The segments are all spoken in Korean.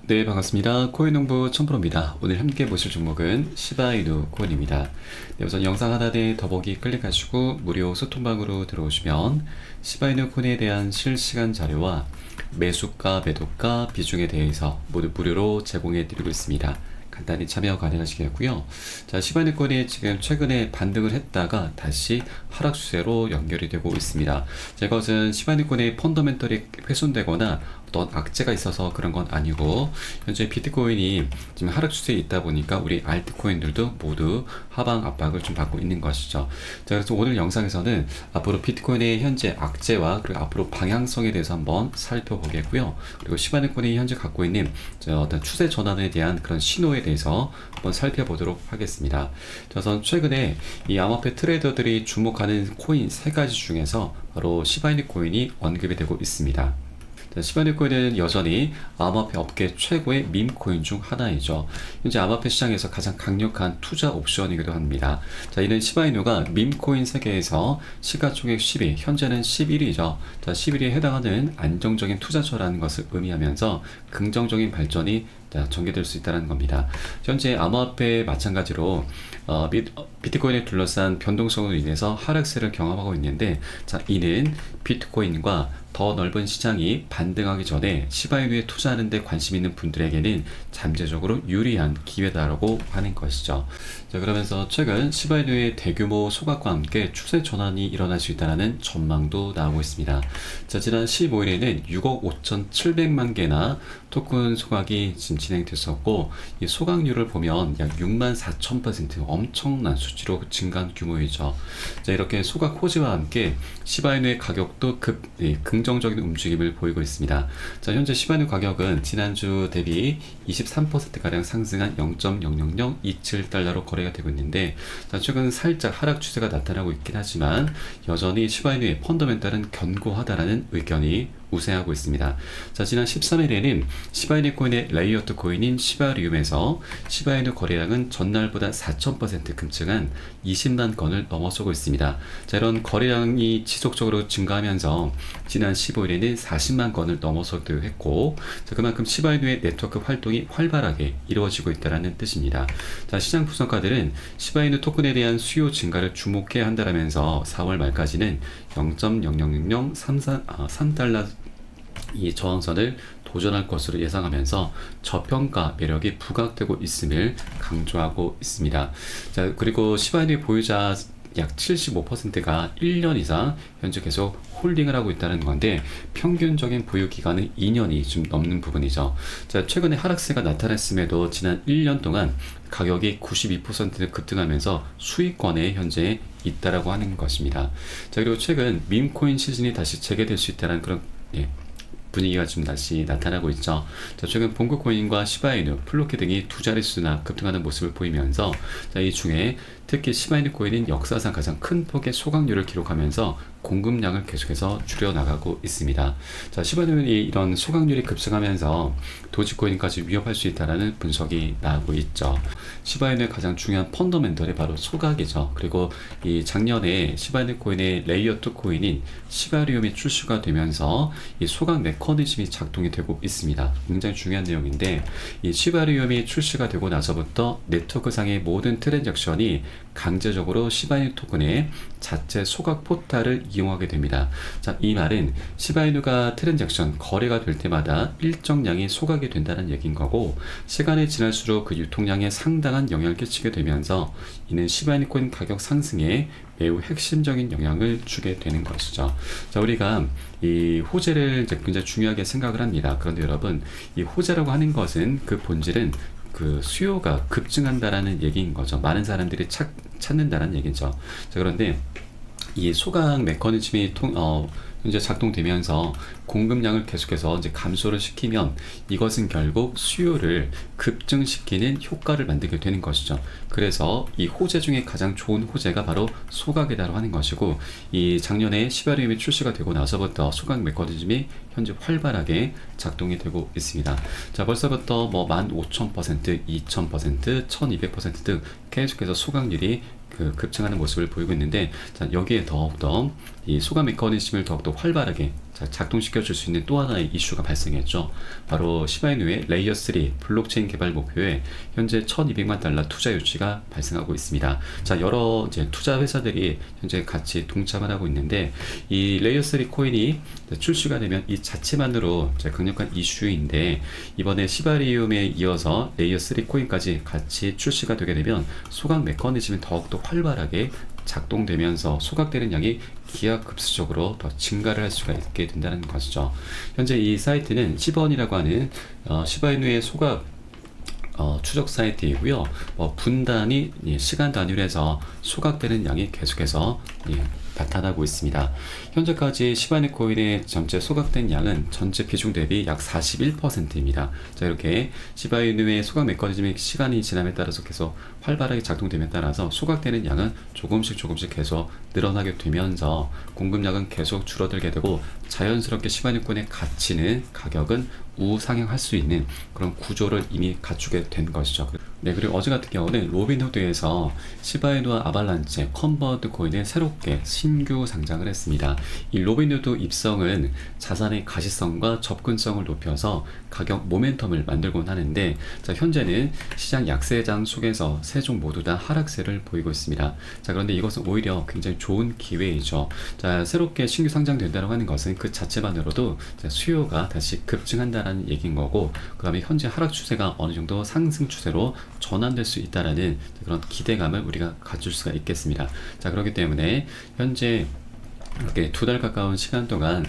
네, 반갑습니다. 코인농부 천프로입니다. 오늘 함께 보실 종목은 시바이누 코인입니다. 네, 우선 영상 하단에 더보기 클릭하시고 무료 소통방으로 들어오시면 시바이누 코인에 대한 실시간 자료와 매수가, 매도가, 비중에 대해서 모두 무료로 제공해 드리고 있습니다. 간단히 참여 가능하시겠고요. 자, 시바이누 코인이 지금 최근에 반등을 했다가 다시 하락 추세로 연결이 되고 있습니다. 자, 이것은 시바이누 코인의 펀더멘털이 훼손되거나 어떤 악재가 있어서 그런 건 아니고, 현재 비트코인이 지금 하락 추세에 있다 보니까 우리 알트코인들도 모두 하방 압박을 좀 받고 있는 것이죠. 자, 그래서 오늘 영상에서는 앞으로 비트코인의 현재 악재와 그리고 앞으로 방향성에 대해서 한번 살펴보겠고요. 그리고 시바이누 코인이 현재 갖고 있는 어떤 추세 전환에 대한 그런 신호에 대해서 한번 살펴보도록 하겠습니다. 우선 최근에 이 암호화폐 트레이더들이 주목하는 코인 세 가지 중에서 바로 시바이누 코인이 언급이 되고 있습니다. 시바이누 코인은 여전히 암호화폐 업계 최고의 밈코인 중 하나이죠. 현재 암호화폐 시장에서 가장 강력한 투자 옵션이기도 합니다. 자, 이는 시바이누가 밈코인 세계에서 시가총액 10위, 현재는 11위죠. 자, 11위에 해당하는 안정적인 투자처라는 것을 의미하면서 긍정적인 발전이 전개될 수 있다는 겁니다. 현재 암호화폐 마찬가지로 비트코인에 둘러싼 변동성으로 인해서 하락세를 경험하고 있는데, 자, 이는 비트코인과 더 넓은 시장이 반등하기 전에 시바이누에 투자하는 데 관심 있는 분들에게는 잠재적으로 유리한 기회다라고 하는 것이죠. 자, 그러면서 최근 시바이누의 대규모 소각과 함께 추세 전환이 일어날 수 있다는 전망도 나오고 있습니다. 자, 지난 15일에는 6억 5,700만 개나 토큰 소각이 지금 진행됐었고, 이 소각률을 보면 약 64,000% 엄청난 수치로 증가한 규모이죠. 자, 이렇게 소각 호재와 함께 시바이누의 가격도 긍정적인 움직임을 보이고 있습니다. 자, 현재 시바이누 가격은 지난주 대비 23%가량 상승한 0.00027달러로 거래가 되고 있는데, 자, 최근 살짝 하락 추세가 나타나고 있긴 하지만 여전히 시바이누의 펀더멘탈은 견고하다라는 의견이 우세하고 있습니다. 자, 지난 13일에는 시바이누 코인의 레이어트 코인인 시바리움에서 시바이누 거래량은 전날보다 4,000% 급증한 20만 건을 넘어서고 있습니다. 자, 이런 거래량이 지속적으로 증가하면서 지난 15일에는 40만 건을 넘어서기도 했고, 자, 그만큼 시바이누의 네트워크 활동이 활발하게 이루어지고 있다는 뜻입니다. 자, 시장 분석가들은 시바이누 토큰에 대한 수요 증가를 주목해야 한다라면서 4월 말까지는 0.00033달러 이 저항선을 도전할 것으로 예상하면서 저평가 매력이 부각되고 있음을 강조하고 있습니다. 자, 그리고 시바이누의 보유자 약 75%가 1년 이상 현재 계속 홀딩을 하고 있다는 건데, 평균적인 보유 기간은 2년이 좀 넘는 부분이죠. 자, 최근에 하락세가 나타났음에도 지난 1년 동안 가격이 92% 급등하면서 수익권에 현재 있다라고 하는 것입니다. 자, 그리고 최근 밈코인 시즌이 다시 재개될 수 있다는 그런 분위기가 지금 다시 나타나고 있죠. 자, 최근 봉구코인과 시바이누, 플로키 등이 두 자릿수나 급등하는 모습을 보이면서, 자, 이 중에 특히 시바이누 코인은 역사상 가장 큰 폭의 소각률을 기록하면서 공급량을 계속해서 줄여나가고 있습니다. 자, 시바이누이 이런 소각률이 급증하면서 도지코인까지 위협할 수 있다는 분석이 나오고 있죠. 시바이누의 가장 중요한 펀더멘털이 바로 소각이죠. 그리고 이 작년에 시바이누 코인의 레이어2 코인인 시바리움이 출시가 되면서 이 소각 메커니즘이 작동이 되고 있습니다. 굉장히 중요한 내용인데, 이 시바리움이 출시가 되고 나서부터 네트워크상의 모든 트랜잭션이 강제적으로 시바이누 토큰의 자체 소각 포탈을 이용하게 됩니다. 자, 이 말은 시바이누가 트랜잭션 거래가 될 때마다 일정량이 소각이 된다는 얘기인 거고, 시간이 지날수록 그 유통량에 상당한 영향을 끼치게 되면서 이는 시바이누 코인 가격 상승에 매우 핵심적인 영향을 주게 되는 것이죠. 자, 우리가 이 호재를 이제 굉장히 중요하게 생각을 합니다. 그런데 여러분, 이 호재라고 하는 것은 그 본질은 그 수요가 급증한다라는 얘기인 거죠. 많은 사람들이 찾는다는 얘기죠. 자, 그런데 이 소각 메커니즘이 현재 작동되면서 공급량을 계속해서 이제 감소를 시키면 이것은 결국 수요를 급증시키는 효과를 만들게 되는 것이죠. 그래서 이 호재 중에 가장 좋은 호재가 바로 소각이라고 하는 것이고, 이 작년에 시바리움이 출시가 되고 나서부터 소각 메커니즘이 현재 활발하게 작동이 되고 있습니다. 자, 벌써부터 뭐 15,000%, 2,000%, 1,200%등 계속해서 소각률이 급증하는 모습을 보이고 있는데, 자, 여기에 더욱더 이 소각 메커니즘을 더욱더 활발하게 작동시켜 줄 수 있는 또 하나의 이슈가 발생했죠. 바로 시바이누의 레이어 3 블록체인 개발 목표에 현재 1,200만 달러 투자 유치가 발생하고 있습니다. 자, 여러 이제 투자 회사들이 현재 같이 동참을 하고 있는데, 이 레이어 3 코인이 출시가 되면 이 자체만으로 강력한 이슈인데, 이번에 시바리움에 이어서 레이어 3 코인까지 같이 출시가 되게 되면 소각 메커니즘이 더욱더 활발하게 작동되면서 소각되는 양이 기하급수적으로 더 증가를 할 수가 있게 된다는 것이죠. 현재 이 사이트는 시번이라고 하는 시바이누의 소각 추적 사이트이고요. 분단이 시간 단위로 해서 소각되는 양이 계속해서 나타나고 있습니다. 현재까지 시바이누 코인의 전체 소각된 양은 전체 비중 대비 약 41%입니다. 자, 이렇게 시바이누의 소각 메커니즘이 시간이 지남에 따라서 계속 활발하게 작동됨에 따라서 소각되는 양은 조금씩 계속 늘어나게 되면서 공급량은 계속 줄어들게 되고, 자연스럽게 시바이누 코인의 가치는 가격은 우상향할 수 있는 그런 구조를 이미 갖추게 된 것이죠. 네, 그리고 어제 같은 경우는 로빈후드에서 시바이누와 아발란체, 컨버드 코인을 새롭게 신규 상장을 했습니다. 이 로빈후드 입성은 자산의 가시성과 접근성을 높여서 가격 모멘텀을 만들곤 하는데, 자, 현재는 시장 약세장 속에서 세 종 모두 다 하락세를 보이고 있습니다. 자, 그런데 이것은 오히려 굉장히 좋은 기회이죠. 자, 새롭게 신규 상장된다고 하는 것은 그 자체만으로도 수요가 다시 급증한다는 얘기인 거고, 그 다음에 현재 하락 추세가 어느 정도 상승 추세로 전환될 수 있다라는 그런 기대감을 우리가 가질 수가 있겠습니다. 자, 그렇기 때문에 현재 이렇게 2달 가까운 시간 동안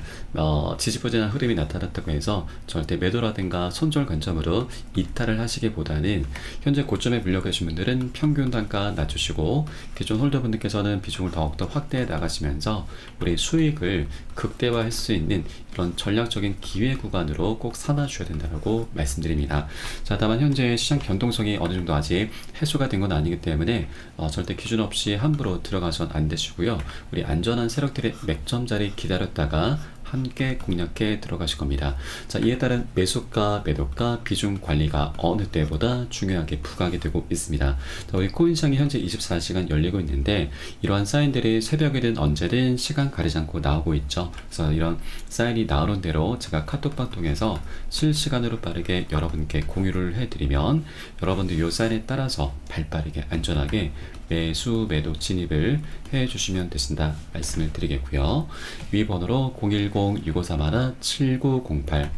지지부진한 흐름이 나타났다고 해서 절대 매도라든가 손절 관점으로 이탈을 하시기보다는, 현재 고점에 물려 계신 분들은 평균 단가 낮추시고, 기존 홀더분들께서는 비중을 더욱더 확대해 나가시면서 우리 수익을 극대화할 수 있는 그런 전략적인 기회 구간으로 꼭 삼아 주셔야 된다고 말씀드립니다. 자, 다만 현재 시장 변동성이 어느 정도 아직 해소가 된 건 아니기 때문에 절대 기준 없이 함부로 들어가선 안 되시고요. 우리 안전한 세력들의 맥점 자리 기다렸다가 함께 공략해 들어가실 겁니다. 자, 이에 따른 매수가, 매도가, 비중 관리가 어느 때보다 중요하게 부각이 되고 있습니다. 자, 우리 코인시장이 현재 24시간 열리고 있는데, 이러한 사인들이 새벽이든 언제든 시간 가리지 않고 나오고 있죠. 그래서 이런 사인이 나오는 대로 제가 카톡방 통해서 실시간으로 빠르게 여러분께 공유를 해드리면, 여러분들 이 사인에 따라서 발빠르게 안전하게 매수, 매도 진입을 해주시면 되신다 말씀을 드리겠고요. 위 번호로 010-6531-7908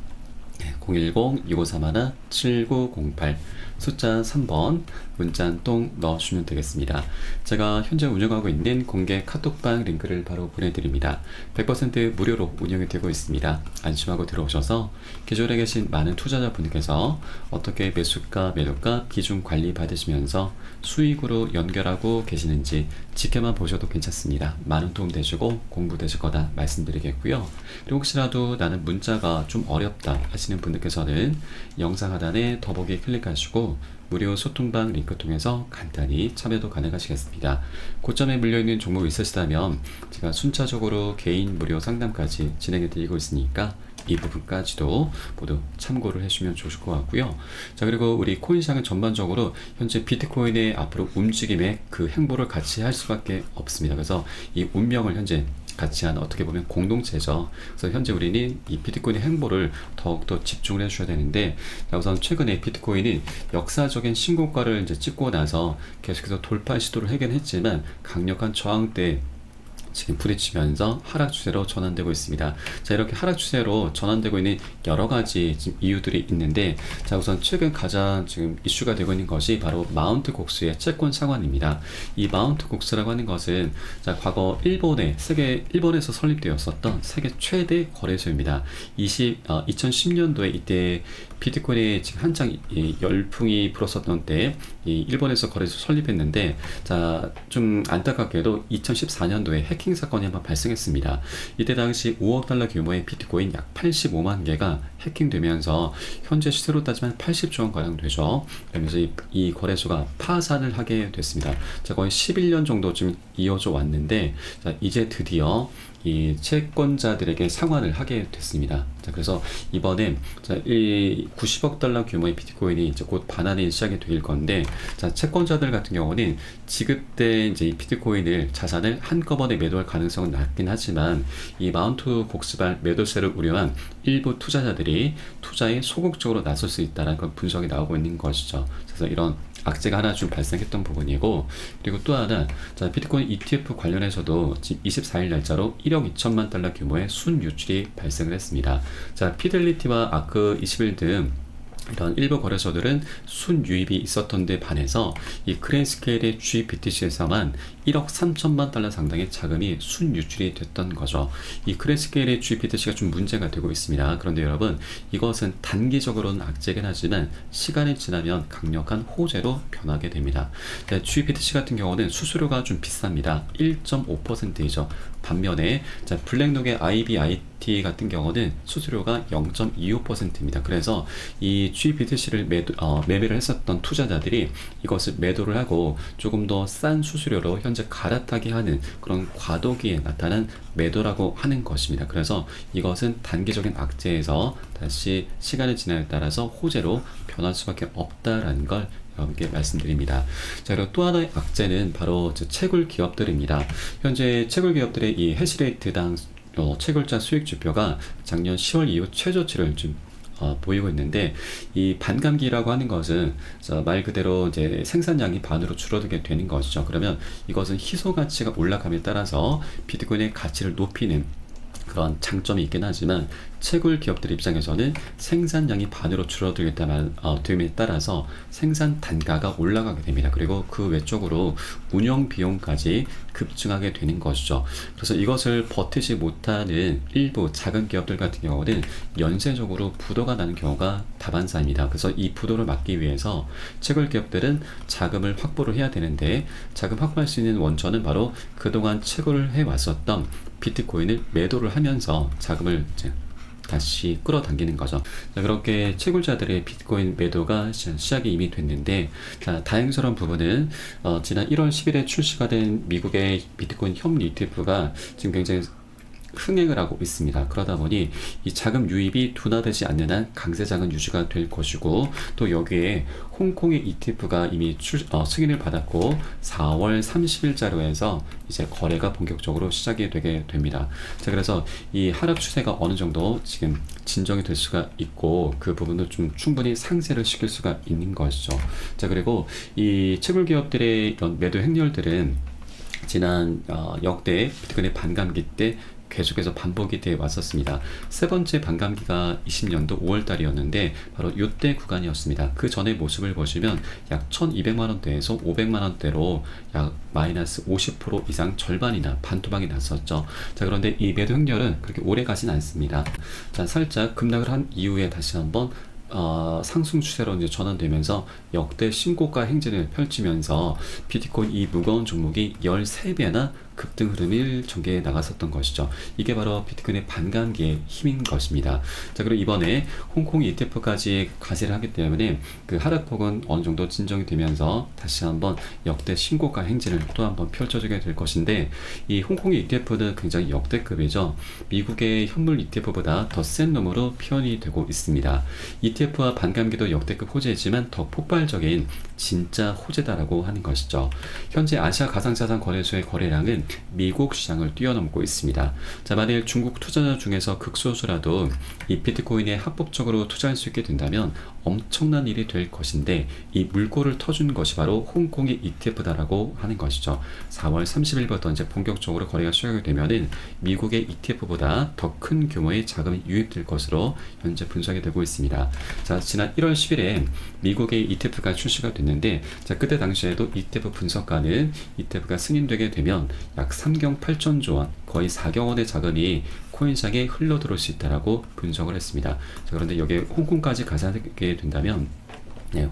010-6531-7908 숫자 3번 문자 한 통 넣어주시면 되겠습니다. 제가 현재 운영하고 있는 공개 카톡방 링크를 바로 보내드립니다. 100% 무료로 운영이 되고 있습니다. 안심하고 들어오셔서 기존에 계신 많은 투자자분들께서 어떻게 매수가, 매도가, 비중 관리 받으시면서 수익으로 연결하고 계시는지 지켜만 보셔도 괜찮습니다. 많은 도움 되시고 공부 되실 거다 말씀드리겠고요. 그리고 혹시라도 나는 문자가 좀 어렵다 하시는 분들께서는 영상 하단에 더보기 클릭하시고 무료 소통방 링크 통해서 간단히 참여도 가능하시겠습니다. 고점에 물려있는 종목이 있으시다면 제가 순차적으로 개인 무료 상담까지 진행해 드리고 있으니까 이 부분까지도 모두 참고를 해주시면 좋을 것 같고요. 자, 그리고 우리 코인시장은 전반적으로 현재 비트코인의 앞으로 움직임에 그 행보를 같이 할 수밖에 없습니다. 그래서 이 운명을 현재 같이 하는, 어떻게 보면 공동체죠. 그래서 현재 우리는 이 비트코인의 행보를 더욱더 집중을 해주셔야 되는데, 우선 최근에 비트코인이 역사적인 신고가를 이제 찍고 나서 계속해서 돌파 시도를 하긴 했지만 강력한 저항대 지금 부딪히면서 하락 추세로 전환되고 있습니다. 자, 이렇게 하락 추세로 전환되고 있는 여러 가지 지금 이유들이 있는데, 자, 우선 최근 가장 지금 이슈가 되고 있는 것이 바로 마운트 곡수의 채권 상환입니다. 이 마운트 곡수라고 하는 것은, 자, 과거 일본에서 설립되었었던 세계 최대 거래소입니다. 2010년도에 이때 비트코인이 지금 한창 열풍이 불었었던 때 이 일본에서 거래소 설립했는데, 자, 좀 안타깝게도 2014년도에 해킹 사건이 한번 발생했습니다. 이때 당시 5억 달러 규모의 비트코인 약 85만 개가 해킹되면서 현재 시세로 따지면 80조 원 가량 되죠. 그러면서 이 거래소가 파산을 하게 됐습니다. 자, 거의 11년 정도 좀 이어져 왔는데, 자, 이제 드디어 이 채권자들에게 상환을 하게 됐습니다. 자, 그래서 이번에 이 90억 달러 규모의 비트코인이 이제 곧 반환이 시작이 될 건데, 자, 채권자들 같은 경우는 지급된 이제 이 비트코인을 자산을 한꺼번에 매도할 가능성은 낮긴 하지만 이 마운트 곡스발 매도세를 우려한 일부 투자자들이 투자에 소극적으로 나설 수 있다는 그런 분석이 나오고 있는 것이죠. 그래서 이런 악재가 하나 좀 발생했던 부분이고, 그리고 또 하나, 자, 비트코인 ETF 관련해서도 지금 24일 날짜로 1억 2천만 달러 규모의 순유출이 발생을 했습니다. 자, 피델리티와 아크 21 등 이런 일부 거래소들은 순유입이 있었던 데 반해서 이 그레이스케일의 GBTC에서만 1억 3천만 달러 상당의 자금이 순유출이 됐던 거죠. 이 그레이스케일의 GBTC가 좀 문제가 되고 있습니다. 그런데 여러분, 이것은 단기적으로는 악재긴 하지만 시간이 지나면 강력한 호재로 변하게 됩니다. GBTC 같은 경우는 수수료가 좀 비쌉니다. 1.5%이죠. 반면에 블랙록의 IBIT 같은 경우는 수수료가 0.25%입니다. 그래서 이 GBTC를 매매를 했었던 투자자들이 이것을 매도를 하고 조금 더 싼 수수료로 현재 갈아타게 하는 그런 과도기에 나타난 매도라고 하는 것입니다. 그래서 이것은 단기적인 악재에서 다시 시간이 지남에 따라서 호재로 변할 수밖에 없다라는 걸 여러분께 말씀드립니다. 자, 그리고 또 하나의 악재는 바로 채굴 기업들입니다. 현재 채굴 기업들의 이 해시레이트당 채굴자 수익 지표가 작년 10월 이후 최저치를 좀 보이고 있는데, 이 반감기라고 하는 것은 말 그대로 이제 생산량이 반으로 줄어들게 되는 것이죠. 그러면 이것은 희소 가치가 올라감에 따라서 비트코인의 가치를 높이는 그런 장점이 있긴 하지만, 채굴 기업들 입장에서는 생산량이 반으로 됨에 따라서 생산 단가가 올라가게 됩니다. 그리고 그 외적으로 운영 비용까지 급증하게 되는 것이죠. 그래서 이것을 버티지 못하는 일부 작은 기업들 같은 경우는 연쇄적으로 부도가 나는 경우가 다반사입니다. 그래서 이 부도를 막기 위해서 채굴 기업들은 자금을 확보를 해야 되는데, 자금 확보할 수 있는 원천은 바로 그동안 채굴을 해왔었던 비트코인을 매도를 하면서 자금을 다시 끌어당기는 거죠. 자, 그렇게 채굴자들의 비트코인 매도가 시작이 이미 됐는데, 자, 다행스러운 부분은 지난 1월 10일에 출시가 된 미국의 비트코인 현물 ETF가 지금 굉장히 흥행을 하고 있습니다. 그러다 보니 이 자금 유입이 둔화되지 않는 한 강세장은 유지가 될 것이고, 또 여기에 홍콩의 ETF가 이미 승인을 받았고 4월 30일자로 해서 이제 거래가 본격적으로 시작이 되게 됩니다. 자, 그래서 이 하락 추세가 어느 정도 지금 진정이 될 수가 있고, 그 부분을 좀 충분히 상쇄를 시킬 수가 있는 것이죠. 자, 그리고 이 채굴 기업들의 이런 매도 행렬들은 지난 역대 비트코인의 반감기 때 계속해서 반복이 되어 왔었습니다. 세 번째 반감기가 20년도 5월달이었는데 바로 이때 구간이었습니다. 그 전의 모습을 보시면 약 1200만원대에서 500만원대로 약 마이너스 50% 이상 절반이나 반토막이 났었죠. 자, 그런데 이 매도 행렬은 그렇게 오래 가진 않습니다. 자, 살짝 급락을 한 이후에 다시 한번 상승 추세로 이제 전환되면서 역대 신고가 행진을 펼치면서 비트코인 이 무거운 종목이 13배나 급등 흐름을 전개해 나갔었던 것이죠. 이게 바로 비트코인의 반감기의 힘인 것입니다. 자, 그리고 이번에 홍콩 ETF까지 과세를 하기 때문에 그 하락폭은 어느 정도 진정이 되면서 다시 한번 역대 신고가 행진을 또 한번 펼쳐지게 될 것인데, 이 홍콩 ETF는 굉장히 역대급이죠. 미국의 현물 ETF보다 더 센 놈으로 표현이 되고 있습니다. ETF와 반감기도 역대급 호재이지만 더 폭발적인 진짜 호재다라고 하는 것이죠. 현재 아시아 가상자산 거래소의 거래량은 미국 시장을 뛰어넘고 있습니다. 자, 만일 중국 투자자 중에서 극소수라도 이 비트코인에 합법적으로 투자할 수 있게 된다면 엄청난 일이 될 것인데, 이 물꼬를 터준 것이 바로 홍콩의 ETF다라고 하는 것이죠. 4월 30일부터 이제 본격적으로 거래가 시작이 되면은 미국의 ETF보다 더 큰 규모의 자금이 유입될 것으로 현재 분석이 되고 있습니다. 자, 지난 1월 10일에 미국의 ETF가 출시가 됐는데, 자, 그때 당시에도 ETF 분석가는 ETF가 승인되게 되면 약 3경 8천조 원, 거의 4경 원의 자금이 코인시장에 흘러들어올 수 있다라고 분석을 했습니다. 자, 그런데 여기에 홍콩까지 가세하게 된다면,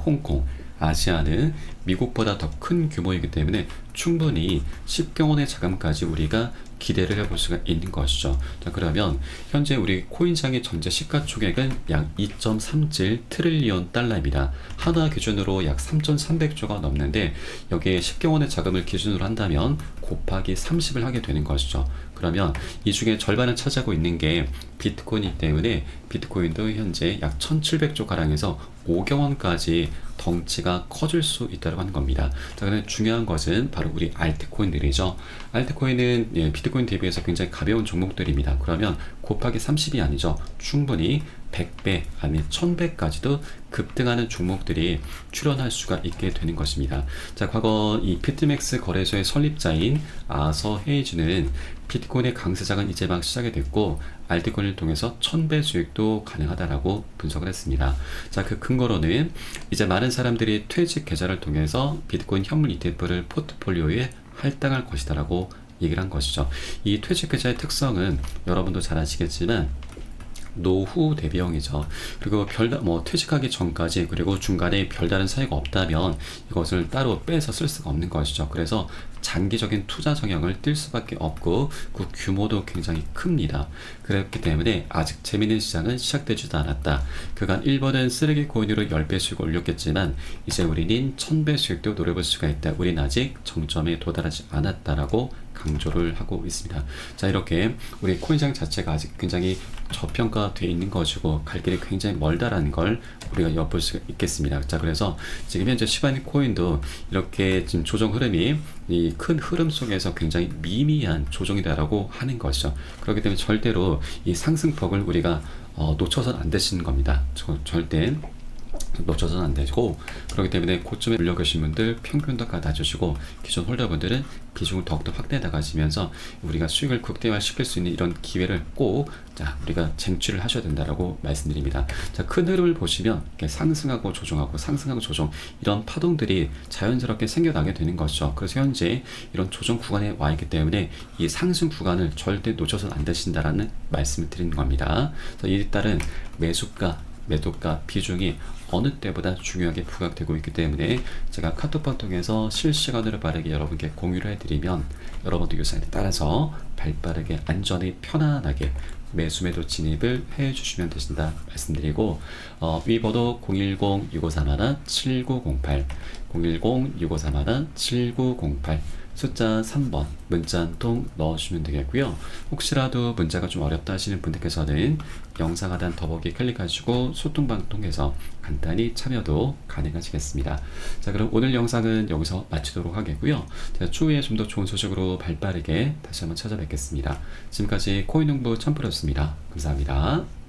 홍콩, 아시아는 미국보다 더 큰 규모이기 때문에 충분히 10경 원의 자금까지 우리가 기대를 해볼 수가 있는 것이죠. 자, 그러면 현재 우리 코인시장의 전체 시가총액은 약 2.37 트릴리언 달러입니다. 하나 기준으로 약 3,300조가 넘는데, 여기에 10경 원의 자금을 기준으로 한다면 곱하기 30을 하게 되는 것이죠. 그러면 이 중에 절반을 차지하고 있는 게 비트코인이기 때문에 비트코인도 현재 약 1700조 가량에서 5경 원까지 덩치가 커질 수 있다고 하는 겁니다. 자, 그런데 중요한 것은 바로 우리 알트코인들이죠. 알트코인은 비트코인 대비해서 굉장히 가벼운 종목들입니다. 그러면 곱하기 30이 아니죠. 충분히 100배 아니면 1000배까지도 급등하는 종목들이 출현할 수가 있게 되는 것입니다. 자, 과거 이 비트맥스 거래소의 설립자인 아서 헤이즈는 비트코인의 강세장은 이제 막 시작이 됐고 알트코인을 통해서 1000배 수익도 가능하다라고 분석을 했습니다. 자, 그 근거로는 이제 많은 사람들이 퇴직 계좌를 통해서 비트코인 현물 ETF를 포트폴리오에 할당할 것이다라고 얘기를 한 것이죠. 이 퇴직 계좌의 특성은 여러분도 잘 아시겠지만 노후 대비형이죠. 그리고 퇴직하기 전까지 그리고 중간에 별다른 사유가 없다면 이것을 따로 빼서 쓸 수가 없는 것이죠. 그래서 장기적인 투자 성향을 띌 수밖에 없고 그 규모도 굉장히 큽니다. 그렇기 때문에 아직 재밌는 시장은 시작되지도 않았다. 그간 1번은 쓰레기 코인으로 10배 수익을 올렸겠지만 이제 우리는 1000배 수익도 노려볼 수가 있다. 우린 아직 정점에 도달하지 않았다라고 강조를 하고 있습니다. 자, 이렇게 우리 코인시장 자체가 아직 굉장히 저평가되어 있는 것이고 갈 길이 굉장히 멀다라는 걸 우리가 엿볼 수가 있겠습니다. 자, 그래서 지금 현재 시바이누 코인도 이렇게 지금 조정 흐름이 이 큰 흐름 속에서 굉장히 미미한 조정이다라고 하는 것이죠. 그렇기 때문에 절대로 이 상승폭을 우리가 놓쳐서는 안 되시는 겁니다. 절대 놓쳐서는 안 되고, 그렇기 때문에 고점에 물려 계신 분들 평균도 갖다주시고 기존 홀더분들은 비중을 더욱더 확대해 나가시면서 우리가 수익을 극대화 시킬 수 있는 이런 기회를 꼭 우리가 쟁취를 하셔야 된다라고 말씀드립니다. 자, 큰 흐름을 보시면 이렇게 상승하고 조정하고 상승하고 조정, 이런 파동들이 자연스럽게 생겨나게 되는 것이죠. 그래서 현재 이런 조정 구간에 와 있기 때문에 이 상승 구간을 절대 놓쳐서는 안 되신다라는 말씀을 드리는 겁니다. 이에 따른 매도가 비중이 어느 때보다 중요하게 부각되고 있기 때문에 제가 카톡방 통해서 실시간으로 빠르게 여러분께 공유를 해드리면 여러분도 요사에 따라서 발빠르게 안전히 편안하게 매수매도 진입을 해주시면 되신다 말씀드리고, 위 번호 010-6531-7908 010-6531-7908 숫자 3번 문자 한 통 넣어주시면 되겠고요. 혹시라도 문자가 좀 어렵다 하시는 분들께서는 영상 하단 더보기 클릭하시고 소통방 통해서 간단히 참여도 가능하시겠습니다. 자, 그럼 오늘 영상은 여기서 마치도록 하겠고요. 제가 추후에 좀 더 좋은 소식으로 발빠르게 다시 한번 찾아뵙겠습니다. 지금까지 코인농부 1000%였습니다. 감사합니다.